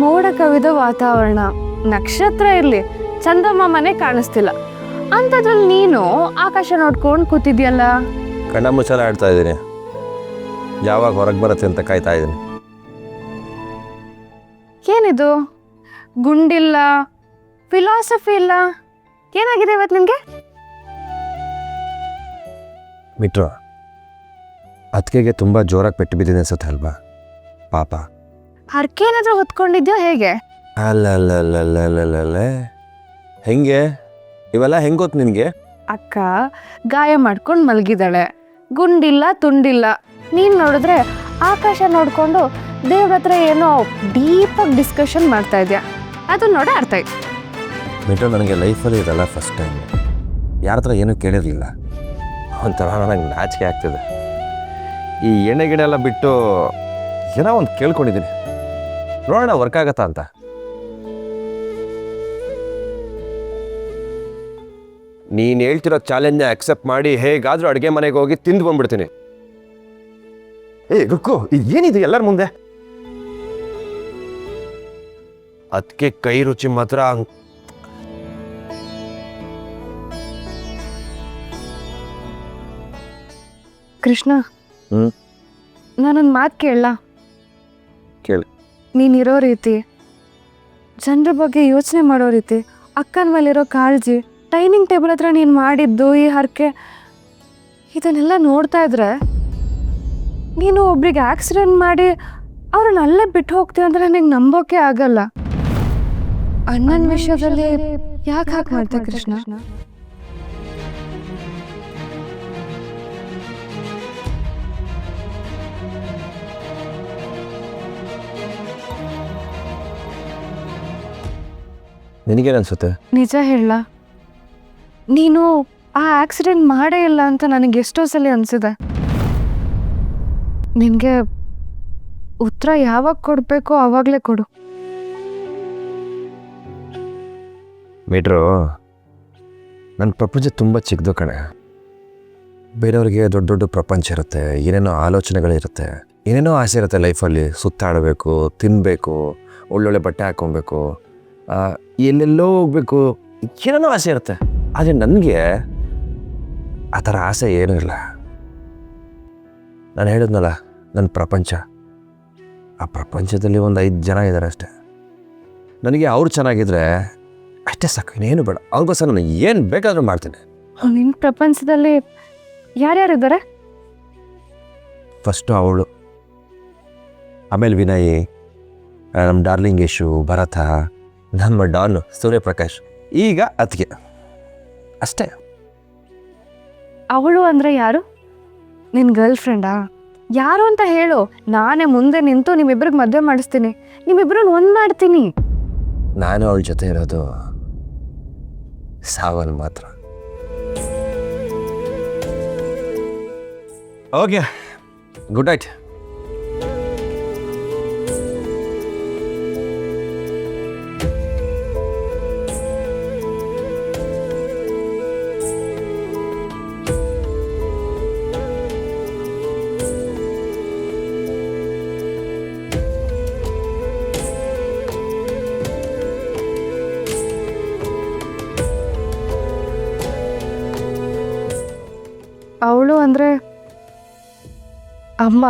ಮೋಡ ಕವಿದ ವಾತಾವರಣ, ನಕ್ಷತ್ರ ಇರಲಿ, ಚಂದಮಾಮನೇ ಕಾಣಿಸ್ತಿಲ್ಲ. ಅಂಥದ್ರಲ್ಲಿ ನೀನು ಆಕಾಶ ನೋಡ್ಕೊಂಡು ಕೂತಿದ್ಯಲ್ಲ. ಕಣ್ಣ ಮುಚ್ಚಾಲ ಆಡ್ತಾ ಇದ್ದೀನಿ, ಯಾವಾಗ ಹೊರಗೆ ಬರುತ್ತೆ ಅಂತ ಕಾಯ್ತಾ ಇದ್ದೀನಿ. ಏನಿದು ಗುಂಡಿಲ್ಲ, ಫಿಲಾಸಫಿ ಇಲ್ಲ, ಏನಾಗಿದೆ ಇವತ್ತು ನಿಮಗೆ? ಮಿಟ್ರು, ಅದಕ್ಕೆ ತುಂಬ ಜೋರಾಗಿ ಪೆಟ್ಟು ಬಿದ್ದಿದೆ ಅನ್ಸುತ್ತೆ ಅಲ್ವಾ ಪಾಪ. ಹರ್ಕೇನಾದ್ರೂ ಹೊತ್ಕೊಂಡಿದ್ಯೋ ಹೇಗೆ? ಅಲ್ಲ ಹೆಂಗೆ ಇವೆಲ್ಲ ಹೆಂಗೆ ಗೊತ್ತು ನಿನಗೆ? ಅಕ್ಕ ಗಾಯ ಮಾಡ್ಕೊಂಡು ಮಲಗಿದಾಳೆ, ಗುಂಡಿಲ್ಲ ತುಂಡಿಲ್ಲ. ನೀನು ನೋಡಿದ್ರೆ ಆಕಾಶ ನೋಡ್ಕೊಂಡು ದೇವ್ರ ಹತ್ರ ಏನೋ ಡೀಪಾಗಿ ಡಿಸ್ಕಷನ್ ಮಾಡ್ತಾ ಇದ್ಯಾ. ಅದು ನೋಡ ಅರ್ಥ ಆಯ್ತು. ಮಿಟ್ರು, ನನಗೆ ಲೈಫಲ್ಲಿ ಇದೆಲ್ಲ ಫಸ್ಟ್ ಟೈಮ್. ಯಾರ ಹತ್ರ ಏನೂ ಕೇಳಿರಲಿಲ್ಲ. ಒಂಥರ ನನಗೆ ನಾಚಿಕೆ ಆಗ್ತಿದೆ. ಈ ಎಣ್ಣೆ ಗಿಡ ಎಲ್ಲ ಬಿಟ್ಟು ಏನೋ ಒಂದು ಕೇಳ್ಕೊಂಡಿದ್ದೀನಿ, ನೋಡೋಣ ವರ್ಕ್ ಆಗತ್ತಾ ಅಂತ. ನೀನು ಹೇಳ್ತಿರೋ ಚಾಲೆಂಜ್ನ ಅಕ್ಸೆಪ್ಟ್ ಮಾಡಿ ಹೇಗಾದರೂ ಅಡುಗೆ ಮನೆಗೆ ಹೋಗಿ ತಿಂದು ಬಂದ್ಬಿಡ್ತೀನಿ. ರುಕ್ಕು, ಏನಿದೆ ಎಲ್ಲರ ಮುಂದೆ? ಅದಕ್ಕೆ ಕೈ ರುಚಿ ಮಾತ್ರ ಕೃಷ್ಣ, ನಾನೊಂದು ಮಾತು ಕೇಳಲ್ಲ? ಕೇಳಿ. ನೀನಿರೋ ರೀತಿ, ಜನರ ಬಗ್ಗೆ ಯೋಚನೆ ಮಾಡೋ ರೀತಿ, ಅಕ್ಕನ ಮೇಲಿರೋ ಕಾಳಜಿ, ಡೈನಿಂಗ್ ಟೇಬಲ್ ಹತ್ರ ನೀನು ಮಾಡಿದ್ದು ಈ ಹರಕೆ, ಇದನ್ನೆಲ್ಲ ನೋಡ್ತಾ ಇದ್ರೆ ನೀನು ಒಬ್ರಿಗೆ ಆಕ್ಸಿಡೆಂಟ್ ಮಾಡಿ ಅವ್ರನ್ನ ಅಲ್ಲೇ ಬಿಟ್ಟು ಹೋಗ್ತೀವಿ ಅಂದರೆ ನನಗೆ ನಂಬೋಕೆ ಆಗಲ್ಲ. ಅಣ್ಣನ ವಿಷಯದಲ್ಲಿ ಯಾಕೆ ಹಾಗೆ ಮಾಡ್ತಾ ಕೃಷ್ಣ? ನಿನಗೇನು ಅನ್ಸುತ್ತೆ? ನಿಜ ಹೇಳ, ನೀನು ಆ ಆಕ್ಸಿಡೆಂಟ್ ಮಾಡೇ ಇಲ್ಲ ಅಂತ ನನಗೆ ಎಷ್ಟೋ ಸಲ ಅನಿಸಿದೆ. ನಿನಗೆ ಉತ್ತರ ಯಾವಾಗ ಕೊಡಬೇಕೋ ಆವಾಗಲೇ ಕೊಡು. ಮೀಟ್ರು, ನನ್ನ ಪ್ರಪಂಚ ತುಂಬ ಚಿಕ್ಕದು ಕಣೆ. ಬೇರೆಯವ್ರಿಗೆ ದೊಡ್ಡ ದೊಡ್ಡ ಪ್ರಪಂಚ ಇರುತ್ತೆ, ಏನೇನೋ ಆಲೋಚನೆಗಳಿರುತ್ತೆ, ಏನೇನೋ ಆಸೆ ಇರುತ್ತೆ ಲೈಫಲ್ಲಿ. ಸುತ್ತಾಡಬೇಕು, ತಿನ್ನಬೇಕು, ಒಳ್ಳೊಳ್ಳೆ ಬಟ್ಟೆ ಹಾಕ್ಕೊಬೇಕು, ಎಲ್ಲೆಲ್ಲೋ ಹೋಗ್ಬೇಕು, ಏನೇನೋ ಆಸೆ ಇರುತ್ತೆ. ಆದರೆ ನನಗೆ ಆ ಥರ ಆಸೆ ಏನೂ ಇಲ್ಲ. ನಾನು ಹೇಳಿದ್ನಲ್ಲ, ನನ್ನ ಪ್ರಪಂಚ, ಆ ಪ್ರಪಂಚದಲ್ಲಿ ಒಂದು 5 ಜನ ಇದ್ದಾರೆ ಅಷ್ಟೆ. ನನಗೆ ಅವ್ರು ಚೆನ್ನಾಗಿದ್ರೆ ಅಷ್ಟೇ ಸಾಕು, ಇನ್ನೇನು ಬೇಡ. ಅವ್ರಿಗೋಸ್ಕರ ನಾನು ಏನು ಬೇಕಾದರೂ ಮಾಡ್ತೀನಿ. ನಿನ್ನ ಪ್ರಪಂಚದಲ್ಲಿ ಯಾರ್ಯಾರಿದ್ದಾರೆ? ಫಸ್ಟು ಅವಳು, ಆಮೇಲೆ ವಿನಯ್, ನಮ್ಮ ಡಾರ್ಲಿಂಗ್ ಯಶು, ಭರತ, ನಮ್ಮ ಡಾನು ಸೂರ್ಯಪ್ರಕಾಶ್, ಈಗ ಅತ್ತಿಗೆ, ಅಷ್ಟೇ. ಅವಳು ಅಂದರೆ ಯಾರು? ನಿನ್ನ ಗರ್ಲ್ ಫ್ರೆಂಡಾ? ಯಾರು ಅಂತ ಹೇಳು, ನಾನೇ ಮುಂದೆ ನಿಂತು ನಿಮ್ಮಿಬ್ರಿಗೆ ಮದುವೆ ಮಾಡಿಸ್ತೀನಿ, ನಿಮ್ಮಿಬ್ರನ್ನ ಒಂದು ಮಾಡ್ತೀನಿ. ನಾನು ಅವಳ ಜೊತೆ ಇರೋದು ಸಾವಲ್ಲಿ ಮಾತ್ರ. Okay, good night. ಅವಳು ಅಂದರೆ ಅಮ್ಮ.